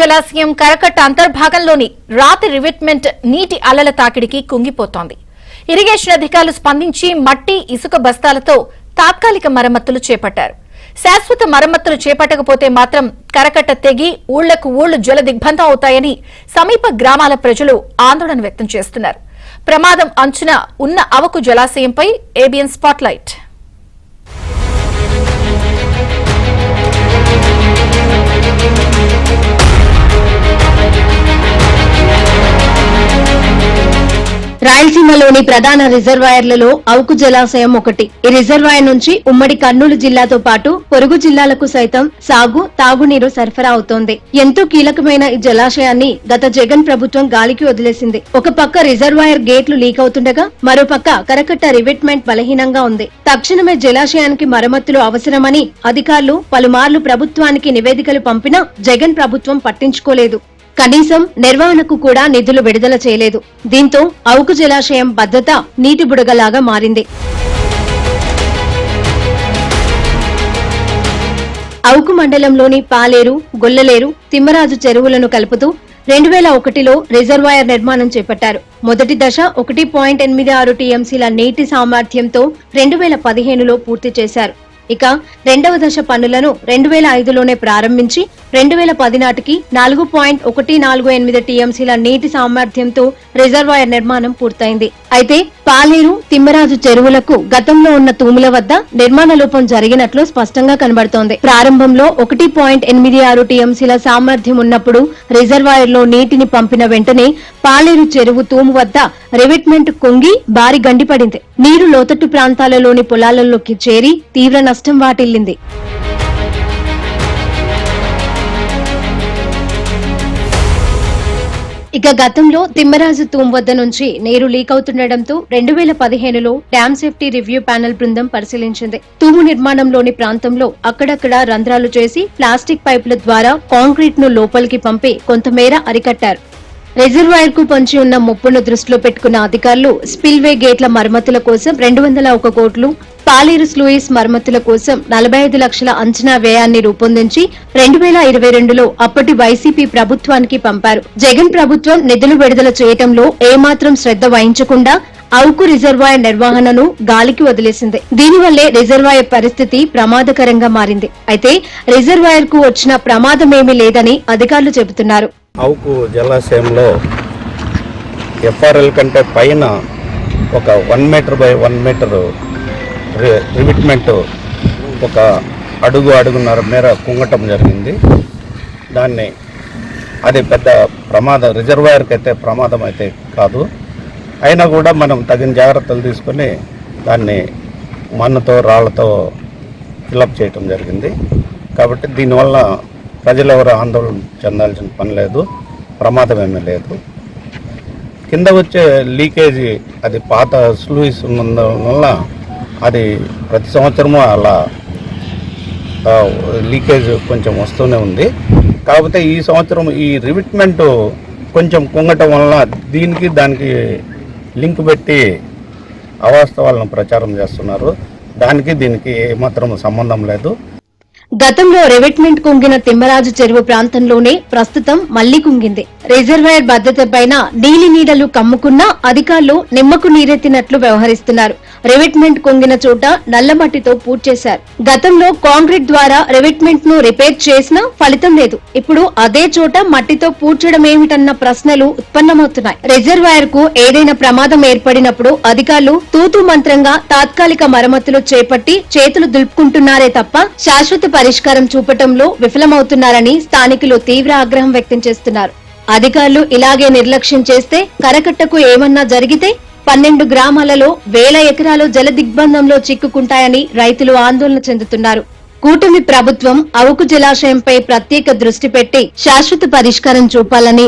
జలాశయం కరకట్ట అంతర్భాగంలోని రాతి రివిట్మెంట్ నీటి అలల తాకిడికి కుంగిపోతోంది. ఇరిగేషన్ అధికారులు స్పందించి మట్టి ఇసుక బస్తాలతో తాత్కాలిక మరమ్మతులు చేపట్టారు. శాశ్వత మరమ్మతులు చేపట్టకపోతే మాత్రం కరకట్ట తెగి ఊళ్లకు ఊళ్లు జల దిగ్బంధం అవుతాయని సమీప గ్రామాల ప్రజలు ఆందోళన వ్యక్తం చేస్తున్నారు. ప్రమాదం అంచున ఉన్న అవకు జలాశయంపై ఏబిఎన్ స్పాట్లైట్. రాయలసీమలోని ప్రధాన రిజర్వాయర్లలో అవుకు జలాశయం ఒకటి. ఈ రిజర్వాయర్ నుంచి ఉమ్మడి కర్నూలు జిల్లాతో పాటు పొరుగు జిల్లాలకు సైతం సాగు, తాగునీరు సరఫరా అవుతోంది. ఎంతో కీలకమైన ఈ జలాశయాన్ని గత జగన్ ప్రభుత్వం గాలికి వదిలేసింది. ఒక పక్క రిజర్వాయర్ గేట్లు లీక్ అవుతుండగా మరోపక్క కరకట్ట రివిట్మెంట్ బలహీనంగా ఉంది. తక్షణమే జలాశయానికి మరమ్మతులు అవసరమని అధికారులు పలుమార్లు ప్రభుత్వానికి నివేదికలు పంపినా జగన్ ప్రభుత్వం పట్టించుకోలేదు. కనీసం నిర్వహణకు కూడా నిధులు విడుదల చేయలేదు. దీంతో అవుకు జలాశయం భద్రత నీటి బుడగలాగా మారింది. అవుకు మండలంలోని పాలేరు, గొల్లలేరు, తిమ్మరాజు చెరువులను కలుపుతూ 2001లో రిజర్వాయర్ నిర్మాణం చేపట్టారు. మొదటి దశ 1.86 టీఎంసీల నీటి సామర్థ్యంతో 2015లో పూర్తి చేశారు. ఇక రెండవ దశ పనులను 2005లోనే ప్రారంభించి 2010 నాటికి 4.148 టీఎంసీల నీటి సామర్థ్యంతో రిజర్వాయర్ నిర్మాణం పూర్తయింది. అయితే పాలేరు, తిమ్మరాజు చెరువులకు గతంలో ఉన్న తూముల వద్ద నిర్మాణ లోపం జరిగినట్లు స్పష్టంగా కనబడుతోంది. ప్రారంభంలో 1.86 టీఎంసీల సామర్థ్యం ఉన్నప్పుడు రిజర్వాయర్ లో నీటిని పంపిన వెంటనే పాలేరు చెరువు తూము వద్ద రివిట్మెంట్ కుంగి భారీ గండిపడింది. నీరు లోతట్టు ప్రాంతాలలోని పొలాలలోకి చేరి తీవ్ర నష్టం వాటిల్లింది. ఇక గతంలో తిమ్మరాజు తూము వద్ద నుంచి నీరు లీక్ అవుతుండటంతో 2015లో డ్యామ్ సేఫ్టీ రివ్యూ ప్యానెల్ బృందం పరిశీలించింది. తూము నిర్మాణంలోని ప్రాంతంలో అక్కడక్కడ రంధ్రాలు చేసి ప్లాస్టిక్ పైపుల ద్వారా కాంక్రీట్ ను లోపలికి పంపి కొంతమేర అరికట్టారు. రిజర్వాయర్ కు పొంచి ఉన్న ముప్పును దృష్టిలో పెట్టుకున్న అధికారులు స్పిల్వే గేట్ల మరమ్మతుల కోసం 201 కోట్లు, పాలేరు స్లూయిస్ మరమ్మతుల కోసం 45 లక్షల అంచనా వ్యయాన్ని రూపొందించి 2022లో అప్పటి వైసీపీ ప్రభుత్వానికి పంపారు. జగన్ ప్రభుత్వం నిధులు విడుదల చేయటంలో ఏమాత్రం శ్రద్ధ వహించకుండా అవుకు రిజర్వాయర్ నిర్వహణను గాలికి వదిలేసింది. దీనివల్లే రిజర్వాయర్ పరిస్థితి ప్రమాదకరంగా మారింది. అయితే రిజర్వాయర్ కు వచ్చిన ప్రమాదమేమీ లేదని అధికారులు చెబుతున్నారు. అవుకు జలాశయంలో ఎఫ్ఆర్ఎల్ కంటే పైన ఒక 1 మీటర్ బై 1 మీటర్ రివిట్మెంట్ ఒక అడుగున్నర మేర కుంగటం జరిగింది. అది పెద్ద ప్రమాదం, రిజర్వాయర్కి అయితే ప్రమాదం అయితే కాదు. అయినా కూడా మనం తగిన జాగ్రత్తలు తీసుకొని దాన్ని మన్నుతో రాళ్లతో ఫిలప్ చేయటం జరిగింది. కాబట్టి దీనివల్ల ప్రజలు ఎవరు ఆందోళన చెందాల్సిన పని లేదు, ప్రమాదం ఏమీ లేదు. కింద వచ్చే లీకేజీ అది పాత స్లూయిస్ ఉన్నందువల్ల అది ప్రతి సంవత్సరము అలా లీకేజ్ కొంచెం వస్తూనే ఉంది. కాకపోతే ఈ సంవత్సరం ఈ రివిట్మెంట్ కొంచెం కుంగటం వలన దానికి లింక్ పెట్టి అవాస్తవాలను ప్రచారం చేస్తున్నారు. దీనికి ఏమాత్రం సంబంధం లేదు. గతంలో రివిట్మెంట్ కుంగిన తిమ్మరాజు చెరువు ప్రాంతంలోనే ప్రస్తుతం మళ్లీ కుంగింది. రిజర్వాయర్ భద్రతపైన నీలి నీడలు కమ్ముకున్నా అధికారులు నిమ్మకు నీరెత్తినట్లు వ్యవహరిస్తున్నారు. రివిట్మెంట్ కుంగిన చోట నల్లమట్టితో పూడ్చేశారు. గతంలో కాంక్రీట్ ద్వారా రివిట్మెంట్ ను రిపేర్ చేసినా ఫలితం లేదు. ఇప్పుడు అదే చోట మట్టితో పూడ్చడమేమిటన్న ప్రశ్నలు ఉత్పన్నమవుతున్నాయి. రిజర్వాయర్ కు ఏదైనా ప్రమాదం ఏర్పడినప్పుడు అధికారులు తూతూ మంత్రంగా తాత్కాలిక మరమ్మతులు చేపట్టి చేతులు దులుపుకుంటున్నారే తప్ప శాశ్వత పరిష్కారం చూపటంలో విఫలమవుతున్నారని స్థానికులు తీవ్ర ఆగ్రహం వ్యక్తం చేస్తున్నారు. అధికారులు ఇలాగే నిర్లక్ష్యం చేస్తే కరకట్టకు ఏమన్నా జరిగితే 12 గ్రామాలలో 1000 ఎకరాలు జల దిగ్బంధంలో చిక్కుకుంటాయని రైతులు ఆందోళన చెందుతున్నారు. కూటమి ప్రభుత్వం అవుకు జలాశయంపై ప్రత్యేక దృష్టి పెట్టి శాశ్వత పరిష్కారం చూపాలని